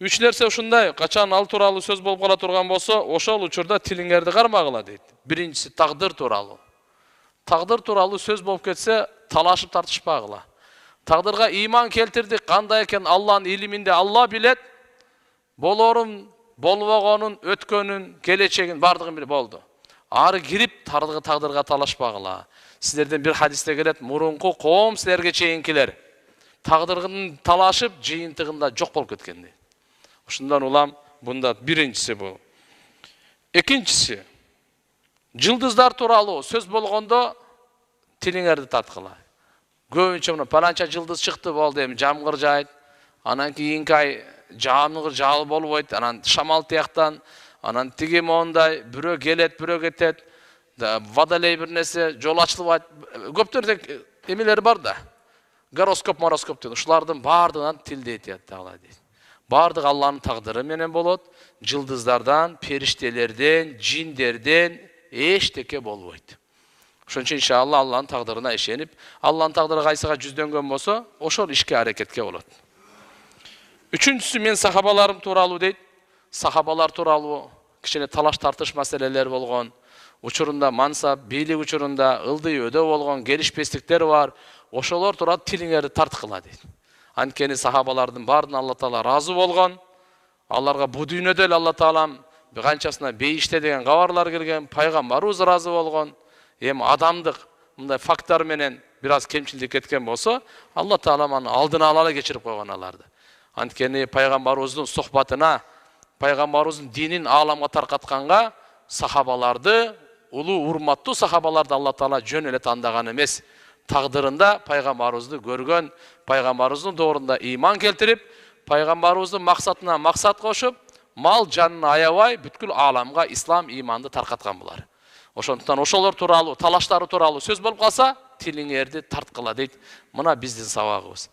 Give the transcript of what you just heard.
Үч нерсе ушундай, качан ал тууралуу сөз болуп кала турган болсо, ошол учурда тилиңерди кармагыла дейт. Биринчиси тагдыр тууралуу. Тагдыр тууралуу сөз болуп кетсе, талашып тартышпагыла. Тагдырга ыйман келтирдик, кандай экен Алланын илиминде Алла билет. Болорун, болбогонун, өткөнүн, келечегин бардыгын билет болду. Ары кирип тагдырга талашпагыла. Силерден бир хадисте келет, мурунку коом силерге чейинкилер тагдырын талашып, жыйынтыгында жок болуп кеткен дейт. Ушундан улам бунда биринчиси бул. Экинчиси, жылдыздар тууралуу сөз болгондо тилиңерди тарткыла. Көбүнчө мына паланча жылдыз чыкты болду, эми жамгыр жайт, анан кийинки ай жамгыр жаал болбойт, анан шамал тияктан, анан тиги мондай, бирөө келет, бирөө кетет, водолей бир нерсе, жол ачылбайт, көптөр эмелер бар да. Гороскоп, мороскоп дейт. Ушулардын бардыгынан тилде айтат Алла дейт. Бардык Алланын тагдыры менен болот. Жылдыздардан, периштелерден, жиндерден эчтеке болбойт. Ошон үчүн иншалла Алланын тагдырына ишенип, Алланын тагдыры кайсыга жүздөнгөн болсо, ошол ишке аракетке болот. Үчүнчүсү мен сахабаларым тууралуу дейт. Сахабалар тууралуу кичине талаш тартыш маселелер болгон. Учурунда мансап, бийлик учурунда ылдый өдө болгон келишпестиктер бар. Ошолор тууралуу тилиңерди тарткыла дейт. Анткени сахабалардын баарына Алла Таала разы болгон. Аларга бу дүйнөдө эле Алла Таалам канчасына бейиште деген кабарлар келген, пайгамбарыбыз разы болгон. Эми адамдык мындай факттар менен бир аз кемчилдик кеткен болсо, Алла Таалам аны алдын ала кечирип койгон аларды. Анткени пайгамбарыбыздын сохбатына, пайгамбарыбыздын динин ааламга таркатканга сахабаларды, улуу урматтуу сахабаларды Алла Таала жөн эле тандаган эмес. Тагдырында пайгамбарыбызды көргөн, пайгамбарыбыздын доорунда ыйман келтирип, пайгамбарыбыздын максатына максат кошуп, мал жанын аябай бүткүл ааламга ислам ыйманды таркаткан булар. Ошондуктан ошолор тууралуу, талаштары тууралуу сөз болуп калса, тилиңерди тарткыла дейт. Мына биздин сабагыбыз.